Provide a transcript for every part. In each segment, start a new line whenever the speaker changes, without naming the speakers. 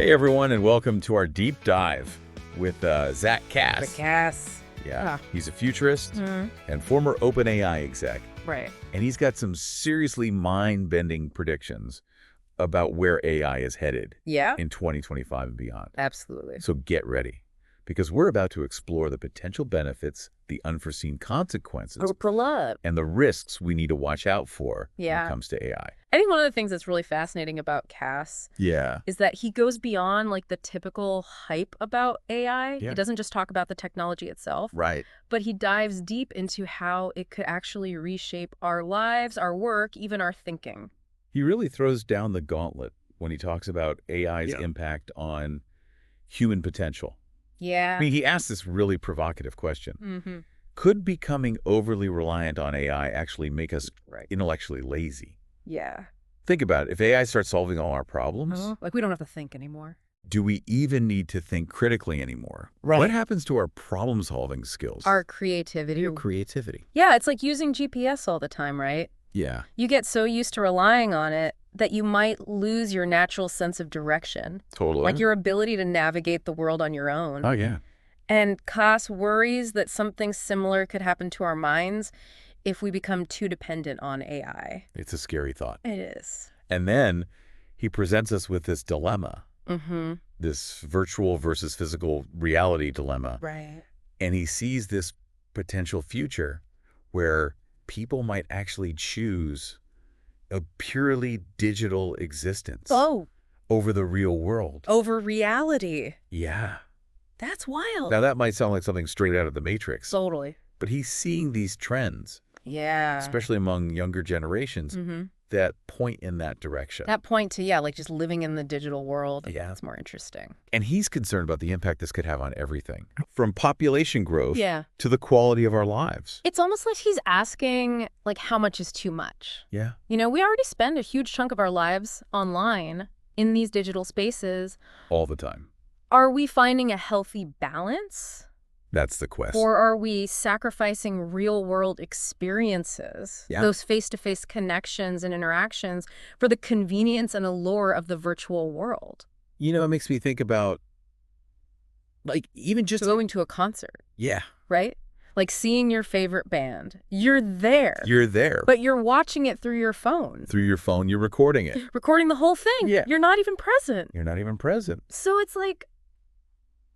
Hey, everyone, and welcome to our deep dive with Zack Kass.
Zack Kass.
Yeah, he's a futurist and former OpenAI exec.
Right.
And he's got some seriously mind-bending predictions about where AI is headed in 2025 and beyond.
Absolutely.
So get ready, because we're about to explore the potential benefits, the unforeseen consequences, and the risks we need to watch out for when it comes to AI.
I think one of the things that's really fascinating about Kass is that he goes beyond like the typical hype about AI. He doesn't just talk about the technology itself, but he dives deep into how it could actually reshape our lives, our work, even our thinking.
He really throws down the gauntlet when he talks about AI's impact on human potential. I mean, he asks this really provocative question. Could becoming overly reliant on AI actually make us intellectually lazy? Think about it. If AI starts solving all our problems,
like we don't have to think anymore.
do we even need to think critically anymore? What happens to our problem-solving skills?
Our creativity.
Yeah,
it's like using GPS all the time, right?
Yeah.
You get so used to relying on it that you might lose your natural sense of direction.
Totally.
Like your ability to navigate the world on your own.
Oh, yeah.
And Kass worries that something similar could happen to our minds if we become too dependent on AI.
It's a scary thought.
It is.
And then he presents us with this dilemma, this virtual versus physical reality dilemma.
Right.
And he sees this potential future where people might actually choose a purely digital existence over the real world.
Over reality.
Yeah.
That's wild.
Now, that might sound like something straight out of the Matrix.
Totally.
But he's seeing these trends, especially among younger generations, that point in that direction.
That point to, like just living in the digital world.
Yeah.
It's more interesting.
And he's concerned about the impact this could have on everything, from population growth to the quality of our lives.
It's almost like he's asking, like, how much is too much?
Yeah.
You know, we already spend a huge chunk of our lives online in these digital spaces.
All the time.
Are we finding a healthy balance?
That's the quest.
Or are we sacrificing real-world experiences, those face-to-face connections and interactions, for the convenience and allure of the virtual world?
You know, it makes me think about, like, even just
going to a concert.
Yeah.
Right? Like seeing your favorite band. You're there.
You're there.
But you're watching it through your phone.
Through your phone, you're recording it.
Recording the whole thing.
Yeah.
You're not even present.
You're not even present.
So it's like,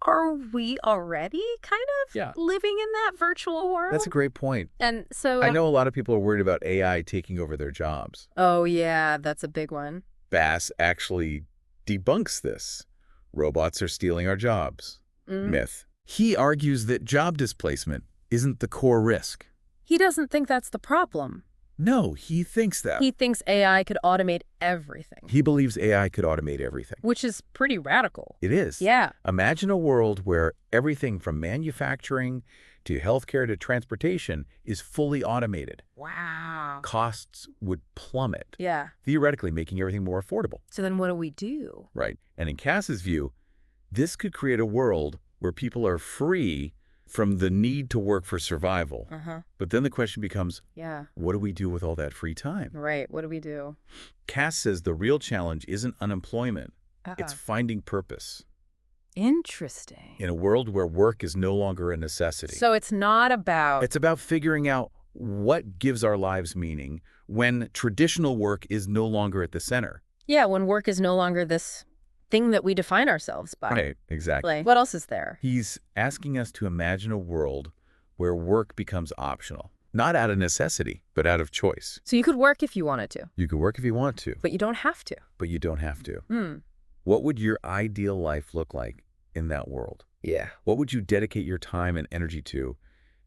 are we already kind of living in that virtual world?
That's a great point.
And so
I know a lot of people are worried about AI taking over their jobs.
Oh, yeah, that's a big one.
Bass actually debunks this. Robots are stealing our jobs. Myth. He argues that job displacement isn't the core risk.
He doesn't think that's the problem.
No, he thinks that.
He thinks AI could automate everything.
He believes AI could automate everything.
Which is pretty radical.
It is.
Yeah.
Imagine a world where everything from manufacturing to healthcare to transportation is fully automated.
Wow.
Costs would plummet.
Yeah.
Theoretically making everything more affordable.
So then what do we do?
Right. And in Kass's view, this could create a world where people are free from the need to work for survival. But then the question becomes, what do we do with all that free time?
Right, what do we do?
Kass says the real challenge isn't unemployment, it's finding purpose.
Interesting.
In a world where work is no longer a necessity.
So it's not about...
It's about figuring out what gives our lives meaning when traditional work is no longer at the center.
Yeah, when work is no longer this thing that we define ourselves by.
Right, exactly.
What else is there?
He's asking us to imagine a world where work becomes optional. Not out of necessity, but out of choice.
So you could work if you wanted to.
You could work if you want to.
But you don't have to.
But you don't have to. What would your ideal life look like in that world?
Yeah.
What would you dedicate your time and energy to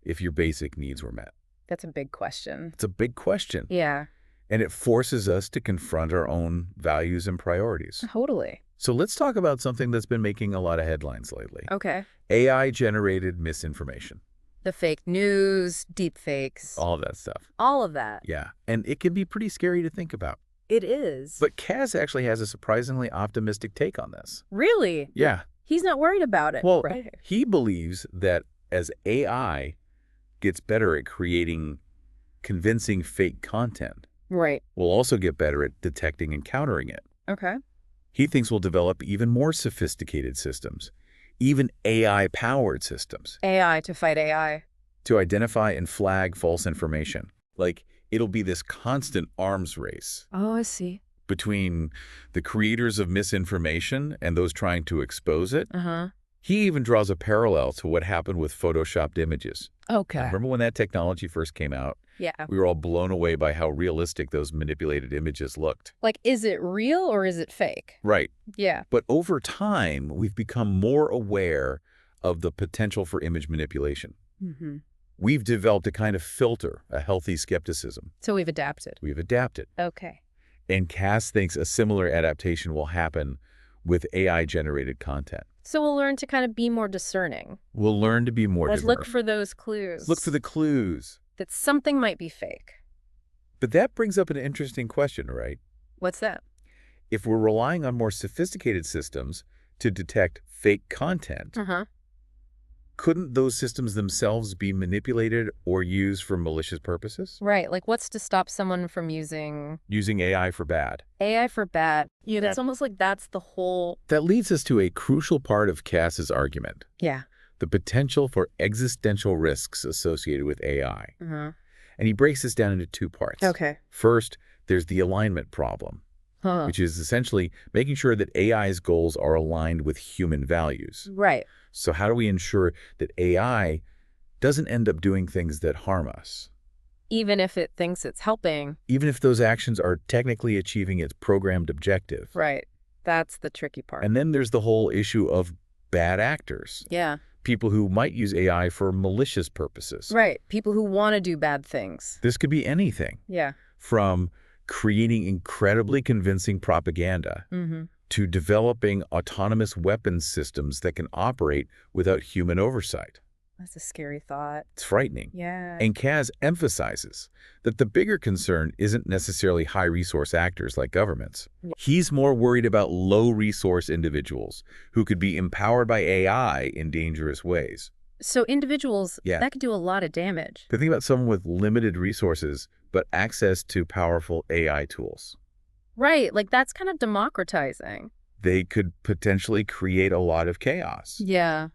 if your basic needs were met?
That's a big question.
It's a big question.
Yeah.
And it forces us to confront our own values and priorities.
Totally.
So let's talk about something that's been making a lot of headlines lately.
Okay.
AI-generated misinformation.
The fake news, deep fakes.
All of that stuff.
All of that.
Yeah. And it can be pretty scary to think about.
It is.
But Kass actually has a surprisingly optimistic take on this.
Really?
Yeah.
He's not worried about it.
Well, he believes that as AI gets better at creating convincing fake content, we'll also get better at detecting and countering it.
Okay.
He thinks we'll develop even more sophisticated systems, even AI-powered systems.
AI to fight AI.
To identify and flag false information. Like, it'll be this constant arms race.
Oh, I see.
Between the creators of misinformation and those trying to expose it. He even draws a parallel to what happened with photoshopped images.
Okay.
Remember when that technology first came out?
Yeah.
We were all blown away by how realistic those manipulated images looked.
Like, is it real or is it fake?
Right.
Yeah.
But over time, we've become more aware of the potential for image manipulation. We've developed a kind of filter, a healthy skepticism.
So we've adapted.
We've adapted.
Okay.
And Kass thinks a similar adaptation will happen with AI-generated content.
So we'll learn to kind of be more discerning.
We'll learn to be more discerning.
Look for those clues.
Look for the clues.
That something might be fake.
But that brings up an interesting question, right?
What's that?
If we're relying on more sophisticated systems to detect fake content, couldn't those systems themselves be manipulated or used for malicious purposes?
Right. Like, what's to stop someone from using
AI for bad.
AI for bad. Yeah, it's almost like that's the whole...
That leads us to a crucial part of Kass's argument.
Yeah.
The potential for existential risks associated with AI. And he breaks this down into two parts.
Okay.
First, there's the alignment problem, which is essentially making sure that AI's goals are aligned with human values.
Right.
So how do we ensure that AI doesn't end up doing things that harm us?
Even if it thinks it's helping.
Even if those actions are technically achieving its programmed objective.
Right. That's the tricky part.
And then there's the whole issue of bad actors.
Yeah.
People who might use AI for malicious purposes.
Right. People who want to do bad things.
This could be anything.
Yeah.
From creating incredibly convincing propaganda to developing autonomous weapons systems that can operate without human oversight.
That's a scary thought.
It's frightening.
Yeah.
And Kass emphasizes that the bigger concern isn't necessarily high-resource actors like governments. He's more worried about low-resource individuals who could be empowered by AI in dangerous ways.
So individuals, that could do a lot of damage.
Think about someone with limited resources but access to powerful AI tools.
Right. Like, that's kind of democratizing.
They could potentially create a lot of chaos.
Yeah.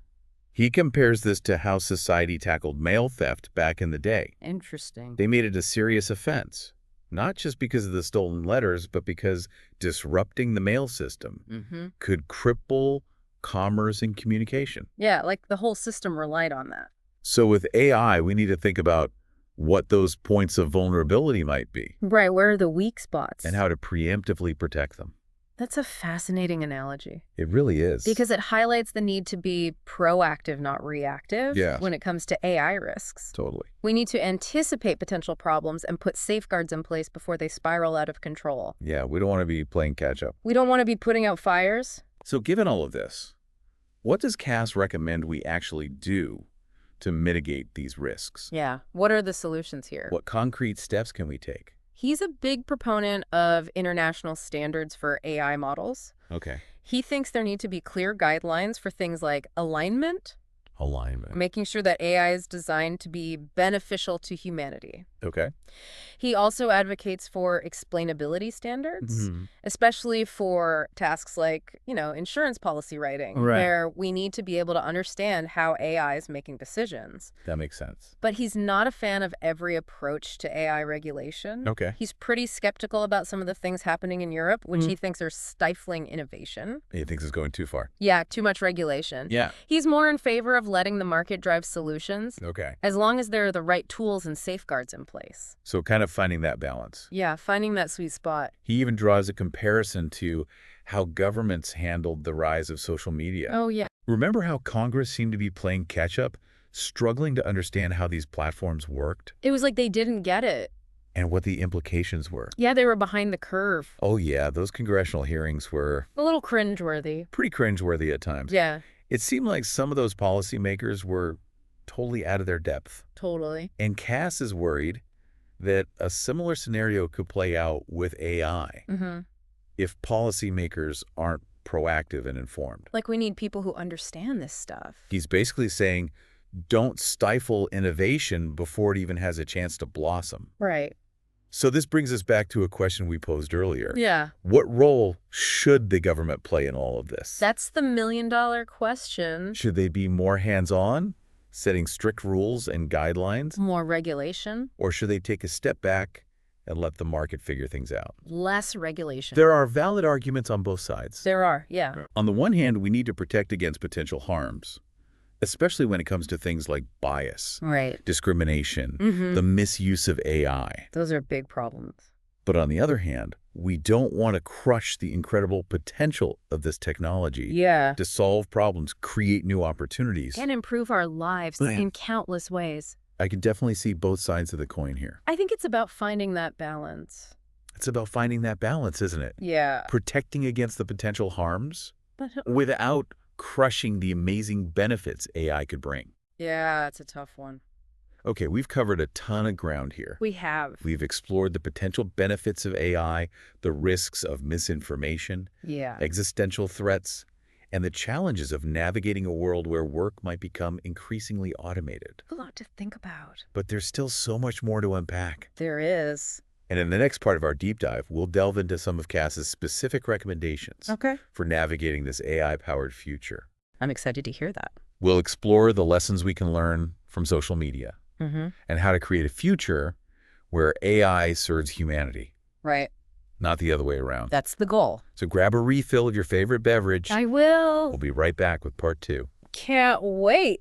He compares this to how society tackled mail theft back in the day.
Interesting.
They made it a serious offense, not just because of the stolen letters, but because disrupting the mail system could cripple commerce and communication.
Yeah, like the whole system relied on that.
So with AI, we need to think about what those points of vulnerability might be.
Right, where are the weak spots?
And how to preemptively protect them.
That's a fascinating analogy.
It really is.
Because it highlights the need to be proactive, not reactive, when it comes to AI risks.
Totally.
We need to anticipate potential problems and put safeguards in place before they spiral out of control.
Yeah, we don't want to be playing catch-up.
We don't want to be putting out fires.
So given all of this, what does Kass recommend we actually do to mitigate these risks?
Yeah, what are the solutions here?
What concrete steps can we take?
He's a big proponent of international standards for AI models.
Okay.
He thinks there need to be clear guidelines for things like alignment. Making sure that AI is designed to be beneficial to humanity.
Okay.
He also advocates for explainability standards, especially for tasks like, insurance policy writing, where we need to be able to understand how AI is making decisions.
That makes sense.
But he's not a fan of every approach to AI regulation.
Okay.
He's pretty skeptical about some of the things happening in Europe, which he thinks are stifling innovation.
He thinks it's going too far.
Yeah, too much regulation.
Yeah.
He's more in favor of letting the market drive solutions.
Okay.
As long as there are the right tools and safeguards in place.
So kind of finding that balance.
Yeah, finding that sweet spot.
He even draws a comparison to how governments handled the rise of social media.
Oh, yeah.
Remember how Congress seemed to be playing catch-up, struggling to understand how these platforms worked?
It was like they didn't get it.
And what the implications were.
Yeah, they were behind the curve.
Oh, yeah. Those congressional hearings were...
a little cringeworthy.
Pretty cringeworthy at times.
Yeah.
It seemed like some of those policymakers were totally out of their depth.
Totally.
And Kass is worried that a similar scenario could play out with AI if policymakers aren't proactive and informed.
Like, we need people who understand this stuff.
He's basically saying, don't stifle innovation before it even has a chance to blossom.
Right.
So this brings us back to a question we posed earlier.
Yeah.
What role should the government play in all of this?
That's the million-dollar question.
Should they be more hands-on, setting strict rules and guidelines?
More regulation?
Or should they take a step back and let the market figure things out?
Less regulation.
There are valid arguments on both sides.
There are, yeah.
On the one hand, we need to protect against potential harms, especially when it comes to things like bias, discrimination, the misuse of AI.
Those are big problems.
But on the other hand, we don't want to crush the incredible potential of this technology to solve problems, create new opportunities,
and improve our lives in countless ways.
I can definitely see both sides of the coin here.
I think it's about finding that balance.
It's about finding that balance, isn't it?
Yeah.
Protecting against the potential harms without crushing the amazing benefits AI could bring.
Yeah, it's a tough one.
Okay, we've covered a ton of ground here.
We have.
We've explored the potential benefits of AI, the risks of misinformation, existential threats, and the challenges of navigating a world where work might become increasingly automated.
A lot to think about.
But there's still so much more to unpack.
There is.
And in the next part of our deep dive, we'll delve into some of Kass's specific recommendations for navigating this AI-powered future.
I'm excited to hear that.
We'll explore the lessons we can learn from social media and how to create a future where AI serves humanity.
Right.
Not the other way around.
That's the goal.
So grab a refill of your favorite beverage.
I will.
We'll be right back with part 2.
Can't wait.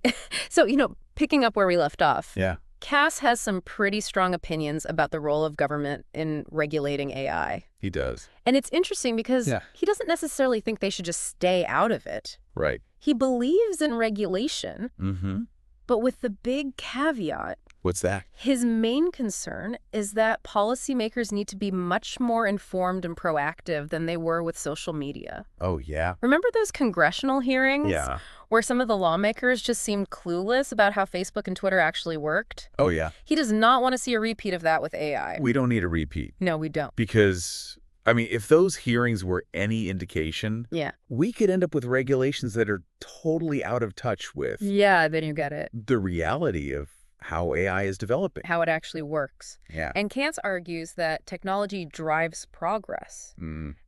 So, picking up where we left off.
Yeah.
Kass has some pretty strong opinions about the role of government in regulating AI.
He does.
And it's interesting because he doesn't necessarily think they should just stay out of it.
Right.
He believes in regulation, but with the big caveat.
What's that?
His main concern is that policymakers need to be much more informed and proactive than they were with social media.
Oh, yeah.
Remember those congressional hearings?
Yeah.
Where some of the lawmakers just seemed clueless about how Facebook and Twitter actually worked?
Oh, yeah.
He does not want to see a repeat of that with AI.
We don't need a repeat.
No, we don't.
Because, if those hearings were any indication, we could end up with regulations that are totally out of touch with
then you get it.
the reality of how AI is developing.
How it actually works.
Yeah.
And Kass argues that technology drives progress,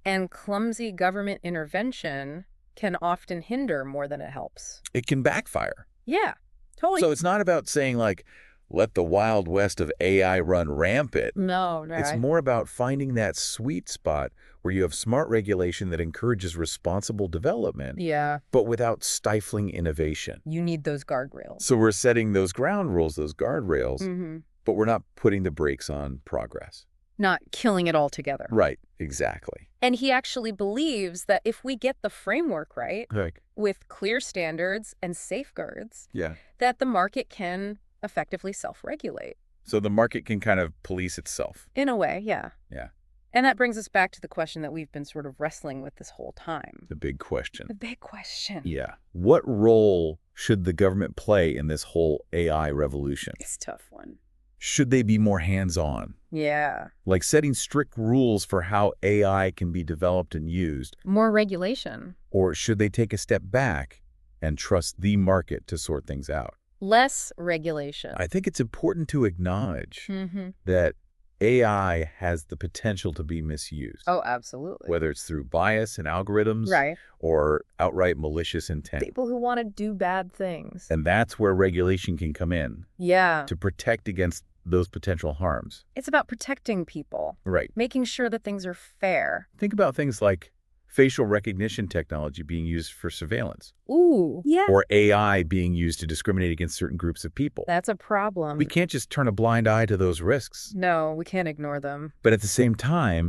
and clumsy government intervention can often hinder more than it helps.
It can backfire.
Yeah, totally.
So it's not about saying, let the Wild West of AI run rampant.
No.
It's more about finding that sweet spot where you have smart regulation that encourages responsible development, but without stifling innovation.
You need those guardrails.
So we're setting those ground rules, those guardrails, but we're not putting the brakes on progress.
Not killing it altogether.
Right, exactly.
And he actually believes that if we get the framework right, with clear standards and safeguards, that the market can effectively self-regulate.
So the market can kind of police itself.
In a way, yeah.
Yeah.
And that brings us back to the question that we've been sort of wrestling with this whole time.
The big question.
The big question.
Yeah. What role should the government play in this whole AI revolution?
It's a tough one.
Should they be more hands-on?
Yeah.
Like setting strict rules for how AI can be developed and used?
More regulation.
Or should they take a step back and trust the market to sort things out?
Less regulation.
I think it's important to acknowledge that AI has the potential to be misused.
Oh, absolutely.
Whether it's through bias and algorithms or outright malicious intent.
People who want to do bad things.
And that's where regulation can come in.
Yeah.
To protect against those potential harms.
It's about protecting people.
Right.
Making sure that things are fair.
Think about things like facial recognition technology being used for surveillance.
Ooh, yeah.
Or AI being used to discriminate against certain groups of people.
That's a problem.
We can't just turn a blind eye to those risks.
No, we can't ignore them.
But at the same time,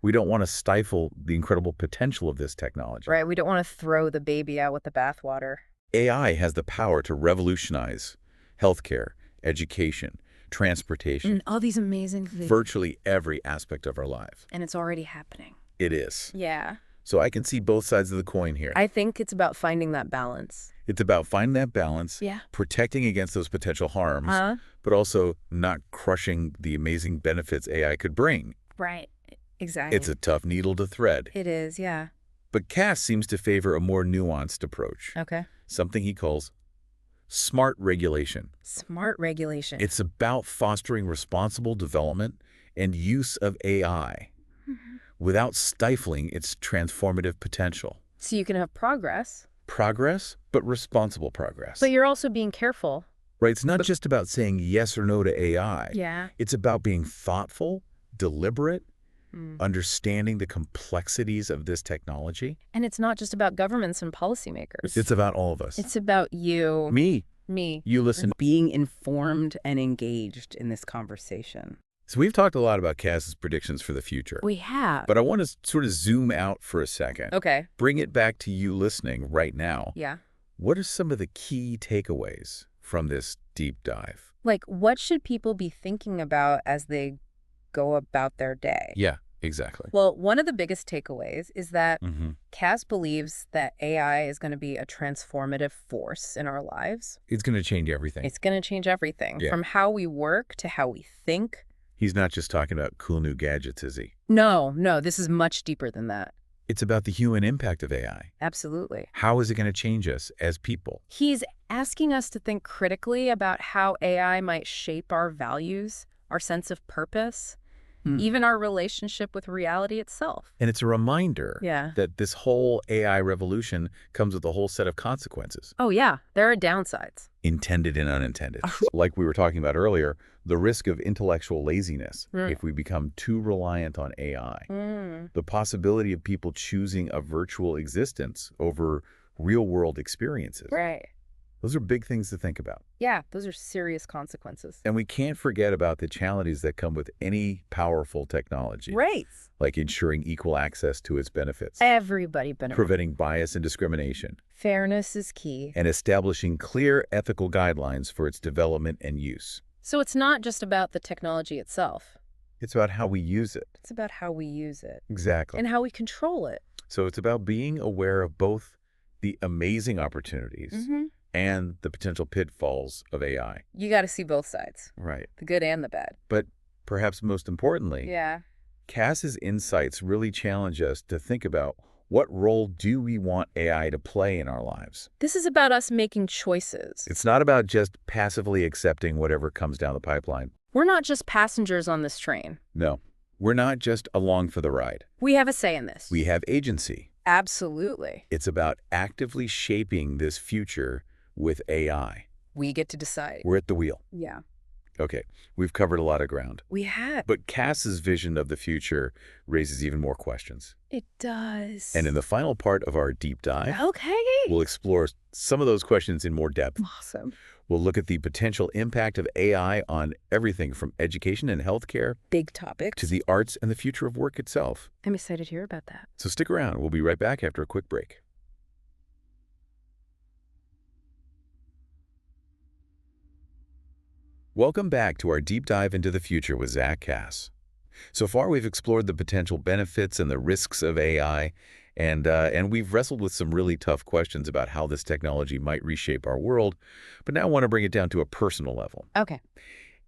we don't want to stifle the incredible potential of this technology.
Right, we don't want to throw the baby out with the bathwater.
AI has the power to revolutionize healthcare, education, transportation.
And all these amazing things.
Virtually every aspect of our lives.
And it's already happening.
It is.
Yeah.
So I can see both sides of the coin here.
I think it's about finding that balance.
It's about finding that balance, protecting against those potential harms, but also not crushing the amazing benefits AI could bring.
Right, exactly.
It's a tough needle to thread.
It is, yeah.
But Kass seems to favor a more nuanced approach.
Okay.
Something he calls smart regulation.
Smart regulation.
It's about fostering responsible development and use of AI without stifling its transformative potential.
So you can have progress.
Progress, but responsible progress.
But you're also being careful.
Right, it's not just about saying yes or no to AI.
Yeah.
It's about being thoughtful, deliberate, understanding the complexities of this technology.
And it's not just about governments and policymakers.
It's about all of us.
It's about you.
Me.
Me.
You listen.
Being informed and engaged in this conversation.
So we've talked a lot about Kass's predictions for the future.
We have.
But I want to sort of zoom out for a second.
Okay.
Bring it back to you listening right now.
Yeah.
What are some of the key takeaways from this deep dive?
Like, what should people be thinking about as they go about their day?
Yeah, exactly.
Well, one of the biggest takeaways is that Kass believes that AI is going to be a transformative force in our lives.
It's going to change everything.
It's going to change everything, from how we work to how we think.
He's not just talking about cool new gadgets, is he?
No, this is much deeper than that.
It's about the human impact of AI.
Absolutely.
How is it going to change us as people?
He's asking us to think critically about how AI might shape our values, our sense of purpose, even our relationship with reality itself.
And it's a reminder that this whole AI revolution comes with a whole set of consequences.
Oh, yeah. There are downsides.
Intended and unintended. Like we were talking about earlier, the risk of intellectual laziness if we become too reliant on AI. The possibility of people choosing a virtual existence over real-world experiences.
Right.
Those are big things to think about.
Yeah, those are serious consequences.
And we can't forget about the challenges that come with any powerful technology.
Right.
Like ensuring equal access to its benefits.
Everybody benefits.
Preventing bias and discrimination.
Fairness is key.
And establishing clear ethical guidelines for its development and use.
So it's not just about the technology itself.
It's about how we use it.
It's about how we use it.
Exactly.
And how we control it.
So it's about being aware of both the amazing opportunities and the potential pitfalls of AI.
You got to see both sides.
Right.
The good and the bad.
But perhaps most importantly, Kass's insights really challenge us to think about what role do we want AI to play in our lives?
This is about us making choices.
It's not about just passively accepting whatever comes down the pipeline.
We're not just passengers on this train.
No. We're not just along for the ride.
We have a say in this.
We have agency.
Absolutely.
It's about actively shaping this future with AI.
We get to decide.
We're at the wheel.
Yeah.
Okay, we've covered a lot of ground.
We have.
But Kass's vision of the future raises even more questions.
It does.
And in the final part of our deep dive, we'll explore some of those questions in more depth.
Awesome.
We'll look at the potential impact of AI on everything from education and healthcare,
big topics,
to the arts and the future of work itself.
I'm excited to hear about that.
So stick around. We'll be right back after a quick break. Welcome back to our deep dive into the future with Zack Kass. So far, we've explored the potential benefits and the risks of AI, and we've wrestled with some really tough questions about how this technology might reshape our world. But now I want to bring it down to a personal level.
Okay.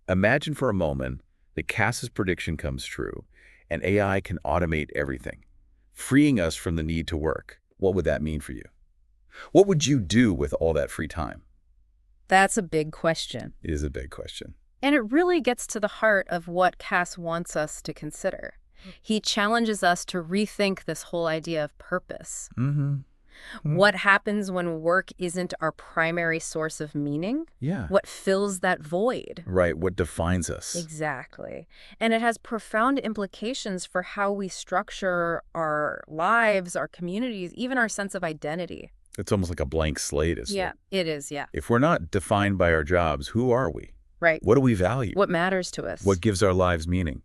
Imagine for a moment that Kass's prediction comes true, and AI can automate everything, freeing us from the need to work. What would that mean for you? What would you do with all that free time?
That's a big question.
It is a big question.
And it really gets to the heart of what Kass wants us to consider. He challenges us to rethink this whole idea of purpose. What happens when work isn't our primary source of meaning?
Yeah.
What fills that void?
Right, what defines us.
Exactly. And it has profound implications for how we structure our lives, our communities, even our sense of identity.
It's almost like a blank slate, isn't it?
Yeah, it is, yeah.
If we're not defined by our jobs, who are we?
Right.
What do we value?
What matters to us?
What gives our lives meaning?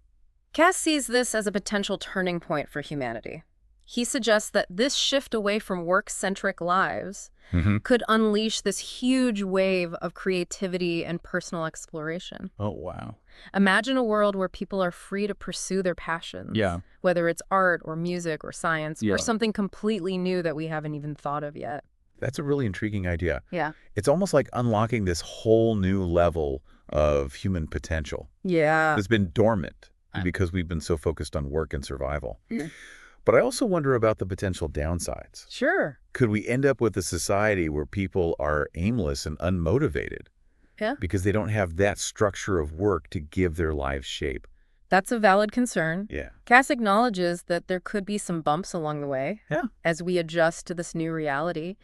Kass sees this as a potential turning point for humanity. He suggests that this shift away from work-centric lives could unleash this huge wave of creativity and personal exploration.
Oh, wow.
Imagine a world where people are free to pursue their passions.
Yeah.
Whether it's art or music or science
Yeah.
or something completely new that we haven't even thought of yet.
That's a really intriguing idea.
Yeah.
It's almost like unlocking this whole new level of human potential.
Yeah.
That's been dormant because we've been so focused on work and survival. But I also wonder about the potential downsides.
Sure.
Could we end up with a society where people are aimless and unmotivated?
Yeah.
Because they don't have that structure of work to give their lives shape.
That's a valid concern.
Yeah.
Kass acknowledges that there could be some bumps along the way as we adjust to this new reality,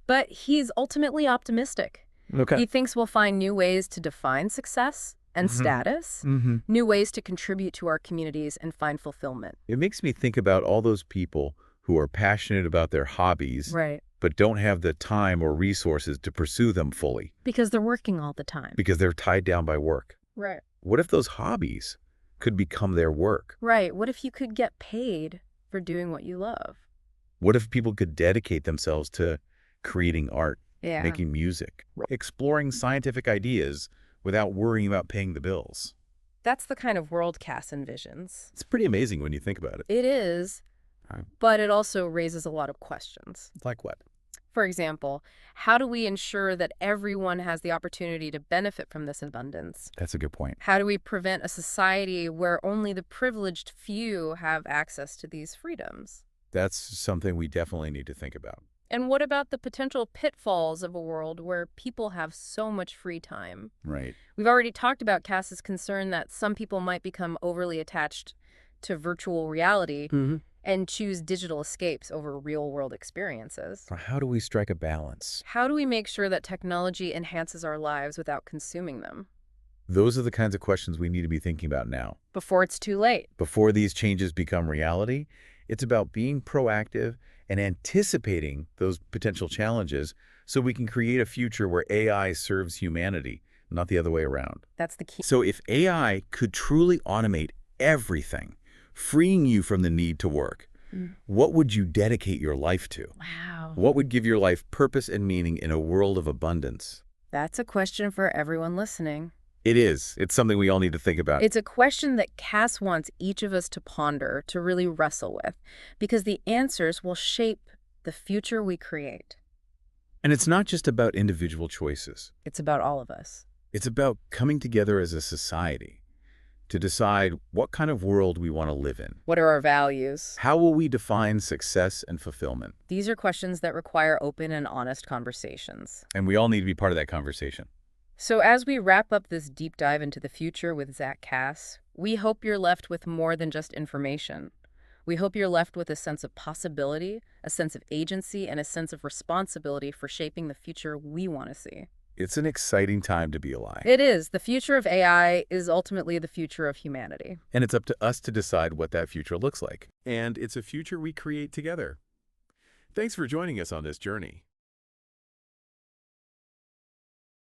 but he's ultimately optimistic.
Okay.
He thinks we'll find new ways to define success and status, new ways to contribute to our communities and find fulfillment.
It makes me think about all those people who are passionate about their hobbies, but don't have the time or resources to pursue them fully.
Because they're working all the time.
Because they're tied down by work.
Right.
What if those hobbies could become their work?
Right. What if you could get paid for doing what you love?
What if people could dedicate themselves to creating art, making music, exploring scientific ideas without worrying about paying the bills?
That's the kind of world Kass envisions.
It's pretty amazing when you think about it.
It is, but it also raises a lot of questions.
Like what?
For example, how do we ensure that everyone has the opportunity to benefit from this abundance?
That's a good point.
How do we prevent a society where only the privileged few have access to these freedoms?
That's something we definitely need to think about.
And what about the potential pitfalls of a world where people have so much free time?
Right.
We've already talked about Kass's concern that some people might become overly attached to virtual reality and choose digital escapes over real-world experiences.
How do we strike a balance?
How do we make sure that technology enhances our lives without consuming them?
Those are the kinds of questions we need to be thinking about now.
Before it's too late.
Before these changes become reality, it's about being proactive and anticipating those potential challenges so we can create a future where AI serves humanity, not the other way around.
That's the key.
So if AI could truly automate everything, freeing you from the need to work, what would you dedicate your life to?
Wow.
What would give your life purpose and meaning in a world of abundance?
That's a question for everyone listening.
It is. It's something we all need to think about.
It's a question that Kass wants each of us to ponder, to really wrestle with, because the answers will shape the future we create.
And it's not just about individual choices.
It's about all of us.
It's about coming together as a society to decide what kind of world we want to live in.
What are our values?
How will we define success and fulfillment?
These are questions that require open and honest conversations.
And we all need to be part of that conversation.
So as we wrap up this deep dive into the future with Zack Kass, we hope you're left with more than just information. We hope you're left with a sense of possibility, a sense of agency, and a sense of responsibility for shaping the future we want to see.
It's an exciting time to be alive.
It is. The future of AI is ultimately the future of humanity.
And it's up to us to decide what that future looks like. And it's a future we create together. Thanks for joining us on this journey.